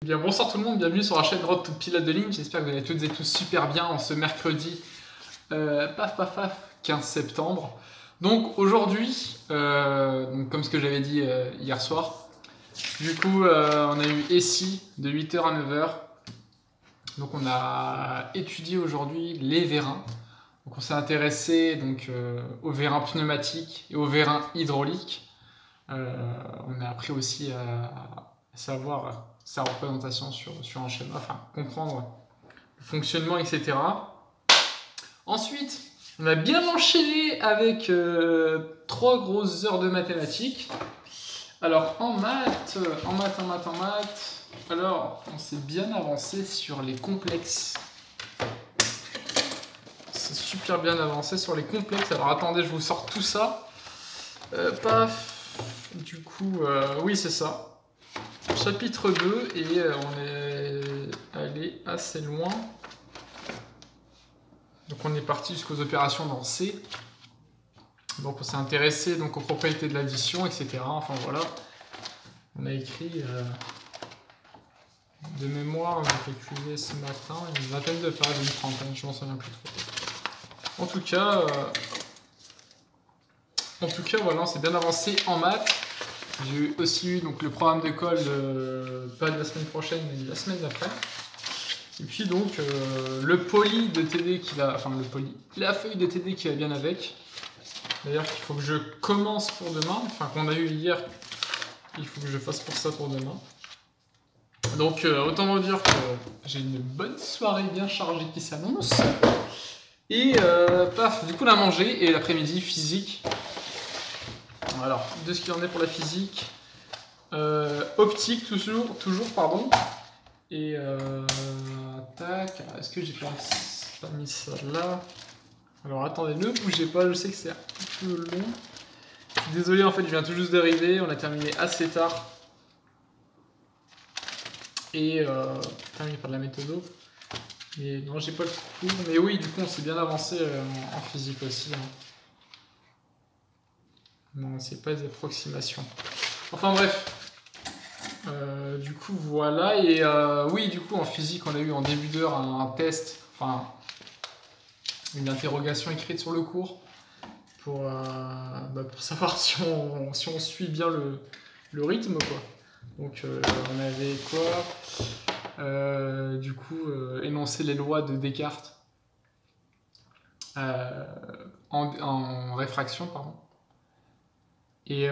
Bien, bonsoir tout le monde, bienvenue sur la chaîne Road to Pilote de ligne. J'espère que vous allez toutes et tous super bien en ce mercredi 15 septembre. Donc aujourd'hui, comme ce que j'avais dit hier soir, du coup on a eu ESSI de 8h à 9h. Donc on a étudié aujourd'hui les vérins. Donc on s'est intéressé aux vérins pneumatiques et aux vérins hydrauliques. On a appris aussi à savoir sa représentation sur un schéma, enfin comprendre le fonctionnement, etc. Ensuite, on a bien enchaîné avec 3 grosses heures de mathématiques. Alors en maths, alors on s'est bien avancé sur les complexes. C'est super bien avancé sur les complexes. Alors attendez, je vous sors tout ça. Du coup, oui c'est ça. Chapitre 2 et on est allé assez loin. Donc on est parti jusqu'aux opérations dans C. Donc on s'est intéressé aux propriétés de l'addition, etc. Enfin voilà. On a écrit de mémoire, on a calculé ce matin une vingtaine de pages, une trentaine, je m'en souviens plus trop. En tout cas, voilà, on s'est bien avancé en maths. J'ai aussi eu le programme d'école, pas de la semaine prochaine, mais de la semaine d'après. Et puis le poly de TD qui va, la feuille de TD qui va bien avec. D'ailleurs, il faut que je commence pour demain, qu'on a eu hier, il faut que je fasse pour ça pour demain. Donc autant vous dire que j'ai une bonne soirée bien chargée qui s'annonce. Et du coup on a mangé et l'après-midi physique. Alors, de ce qu'il en est pour la physique, optique toujours, pardon. Et tac, est-ce que j'ai pas mis ça là? Alors attendez, ne bougez pas, je sais que c'est un peu long. Je suis désolé, en fait, je viens tout juste d'arriver, on a terminé assez tard. Et terminé par de la méthode. Mais non, j'ai pas le cours. Mais oui, du coup, on s'est bien avancé en physique aussi. Hein. Non, c'est pas des approximations. Enfin bref. Du coup, voilà. Et oui, du coup, en physique, on a eu en début d'heure un test, une interrogation écrite sur le cours pour savoir si on suit bien le rythme, quoi. Donc, on avait quoi énoncer les lois de Descartes en réfraction, pardon. Et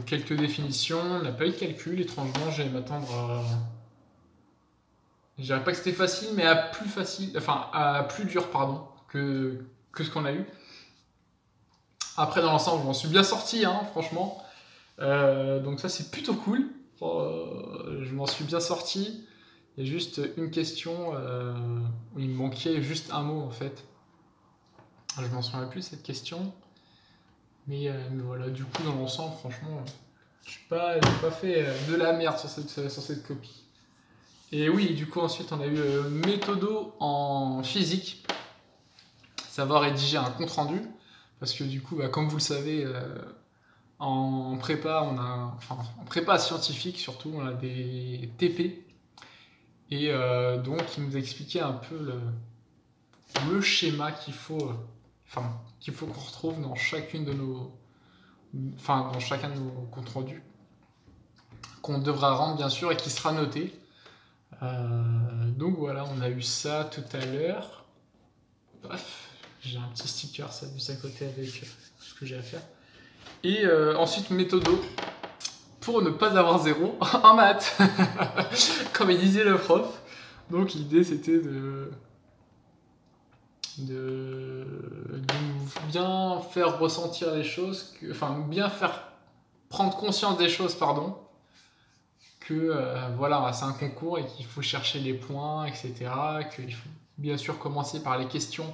quelques définitions, on n'a pas eu de calcul, étrangement, je vais m'attendre à... Je dirais pas que c'était facile, mais à plus facile, à plus dur, pardon, que ce qu'on a eu. Après, dans l'ensemble, je m'en suis bien sorti, hein, franchement. Donc ça, c'est plutôt cool. Je m'en suis bien sorti. Il y a juste une question où il me manquait juste un mot, en fait. Je m'en souviens plus, cette question. Mais voilà, du coup, dans l'ensemble, franchement, j'ai pas fait de la merde sur cette copie. Et oui, du coup, ensuite, on a eu méthodo en physique. Savoir rédiger un compte-rendu. Parce que du coup, comme vous le savez, en prépa, en prépa scientifique, surtout, on a des TP. Et donc, il nous expliquait un peu le schéma qu'il faut qu'on retrouve dans chacune de dans chacun de nos comptes rendus qu'on devra rendre bien sûr et qui sera noté. Donc voilà, on a eu ça tout à l'heure. Bref, j'ai un petit sticker ça juste à côté avec ce que j'ai à faire. Et ensuite méthodo pour ne pas avoir 0 en maths, comme il disait le prof. Donc l'idée c'était de bien faire ressentir les choses, bien faire prendre conscience des choses, pardon, que voilà, c'est un concours et qu'il faut chercher les points, etc., qu'il faut bien sûr commencer par les questions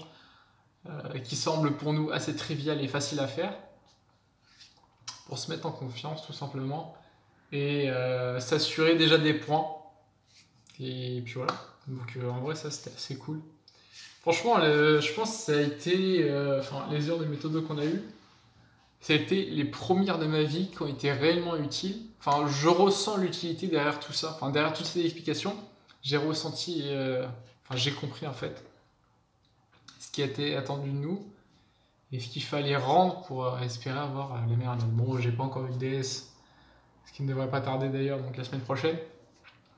qui semblent pour nous assez triviales et faciles à faire, pour se mettre en confiance tout simplement, et s'assurer déjà des points, et puis voilà, donc en vrai ça c'était assez cool. Franchement, je pense que ça a été, les heures de méthode qu'on a eues, ça a été les premières de ma vie qui ont été réellement utiles. Enfin, je ressens l'utilité derrière tout ça. Enfin, derrière toutes ces explications, j'ai ressenti, enfin, j'ai compris en fait ce qui était attendu de nous et ce qu'il fallait rendre pour espérer avoir les meilleures notes. Bon, j'ai pas encore eu de DS, ce qui ne devrait pas tarder d'ailleurs, donc la semaine prochaine,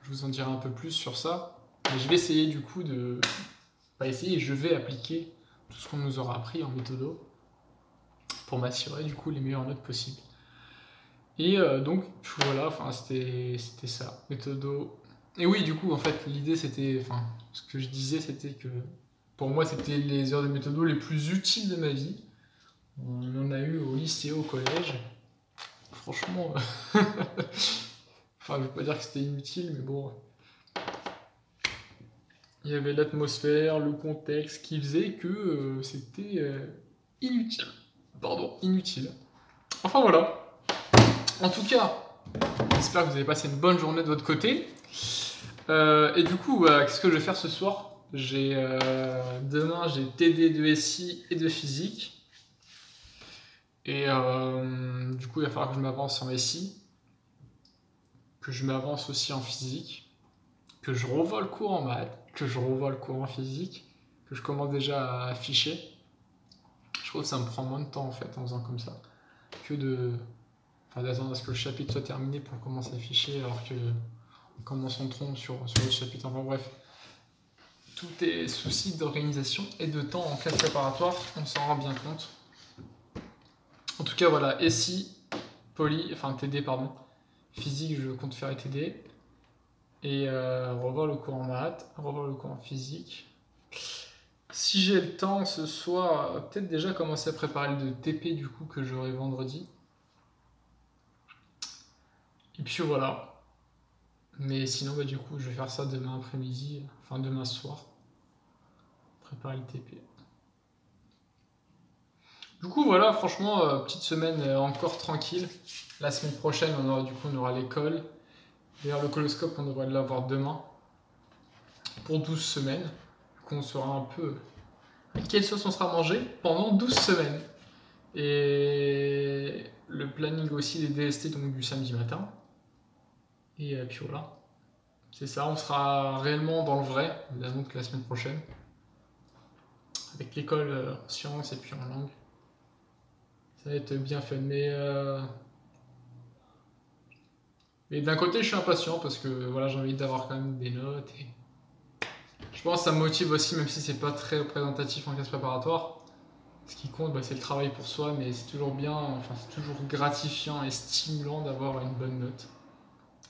je vous en dirai un peu plus sur ça. Mais je vais essayer du coup de... Pas essayer, je vais appliquer tout ce qu'on nous aura appris en méthodo pour m'assurer du coup les meilleures notes possibles. Et donc voilà, enfin c'était ça, méthodo. Et oui, du coup, en fait, l'idée c'était, enfin, ce que je disais, c'était que pour moi, c'était les heures de méthodo les plus utiles de ma vie. On en a eu au lycée, au collège. Franchement, enfin, je veux pas dire que c'était inutile, mais bon, il y avait l'atmosphère, le contexte qui faisait que c'était inutile. Pardon, inutile. Enfin voilà. En tout cas, j'espère que vous avez passé une bonne journée de votre côté. Et du coup, qu'est-ce que je vais faire ce soir? Demain, j'ai TD de SI et de physique. Et du coup, il va falloir que je m'avance en SI, que je m'avance aussi en physique, que je revoie le cours en maths, que je revoie le cours en physique, que je commence déjà à afficher. Je trouve que ça me prend moins de temps en fait en faisant comme ça que d'attendre à ce que le chapitre soit terminé pour commencer à afficher alors que on commence en trompe sur le chapitre. Enfin bref, tout est souci d'organisation et de temps en classe préparatoire, on s'en rend bien compte. En tout cas voilà, SI, TD pardon, physique je compte faire TD, et revoir le cours en maths, revoir le cours en physique. Si j'ai le temps ce soir, peut-être déjà commencer à préparer le TP du coup que j'aurai vendredi. Et puis voilà. Mais sinon du coup je vais faire ça demain après-midi, enfin demain soir. Préparer le TP. Du coup voilà, franchement, petite semaine encore tranquille. La semaine prochaine on aura l'école. D'ailleurs le coloscope on devrait l'avoir demain. Pour 12 semaines. Du coup on saura un peu quelle sauce on sera mangé pendant 12 semaines. Et le planning aussi des DST donc du samedi matin. Et puis voilà. C'est ça, on sera réellement dans le vrai, donc la semaine prochaine. Avec l'école en sciences et puis en langue. Ça va être bien fun. Mais d'un côté, je suis impatient parce que voilà, j'ai envie d'avoir quand même des notes. Et je pense que ça me motive aussi, même si c'est pas très représentatif en classe préparatoire. Ce qui compte, c'est le travail pour soi, mais c'est toujours bien, enfin c'est toujours gratifiant et stimulant d'avoir une bonne note.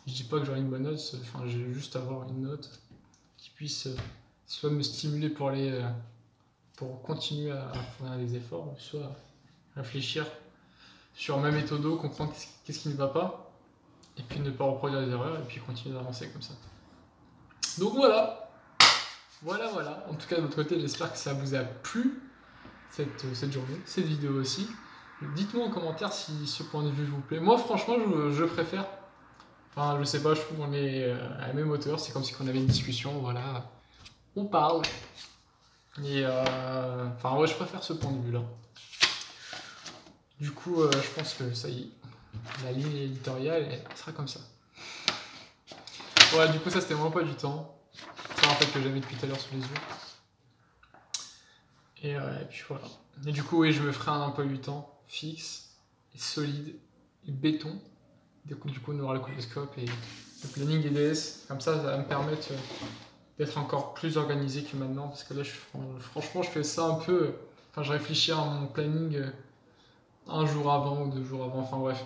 Je dis pas que j'aurai une bonne note, enfin j'ai juste avoir une note qui puisse soit me stimuler pour continuer à fournir des efforts, soit réfléchir sur ma méthode, comprendre qu'est-ce qui ne va pas, et puis ne pas reproduire des erreurs, et puis continuer d'avancer comme ça. Donc voilà. En tout cas de votre côté, j'espère que ça vous a plu. Cette journée, cette vidéo aussi. Dites-moi en commentaire si ce point de vue vous plaît. Moi, franchement, je préfère. Enfin, je sais pas, je trouve qu'on est à la même hauteur. C'est comme si on avait une discussion, voilà. On parle. Et enfin, ouais, je préfère ce point de vue-là. Du coup, je pense que ça y est. La ligne éditoriale, elle sera comme ça. Ouais, du coup, ça, c'était vraiment pas du temps. C'est en fait que j'avais depuis tout à l'heure sous les yeux. Et puis voilà. Et du coup, oui, je me ferai un emploi du temps fixe, et solide, et béton. Du coup, on aura le coloscope et le planning des DS. Comme ça va me permettre d'être encore plus organisé que maintenant. Parce que là, franchement, je fais ça un peu. Enfin, je réfléchis à mon planning un jour avant ou 2 jours avant. Enfin, bref.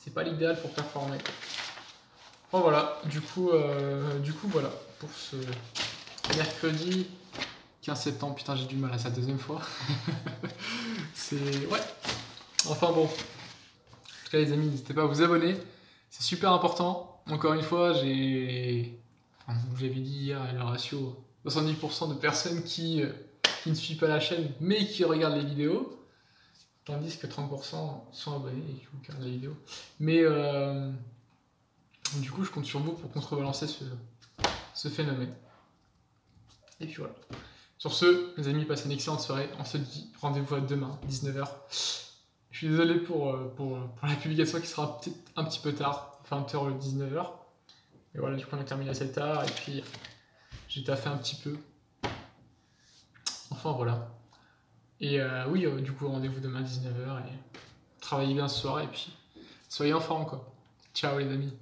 C'est pas l'idéal pour performer. Bon, voilà. Du coup, voilà. Pour ce mercredi 15 septembre, putain j'ai du mal à sa deuxième fois. C'est... Ouais. Enfin bon. En tout cas les amis, n'hésitez pas à vous abonner. C'est super important. Encore une fois, enfin, je vous l'avais dit hier, le ratio 70% de personnes qui ne suivent pas la chaîne, mais qui regardent les vidéos. Tandis que 30% sont abonnés et qui regardent les vidéos. Mais du coup, je compte sur vous pour contrebalancer ce phénomène. Et puis voilà. Sur ce, les amis, passez une excellente soirée. On se dit rendez-vous à demain, 19h. Je suis désolé pour la publication qui sera peut-être un petit peu tard, 20h, 19h. Et voilà, du coup, on a terminé assez tard. Et puis, j'ai taffé un petit peu. Enfin, voilà. Et oui, du coup, rendez-vous demain 19h. Et travaillez bien ce soir. Et puis, soyez en forme, quoi. Ciao, les amis.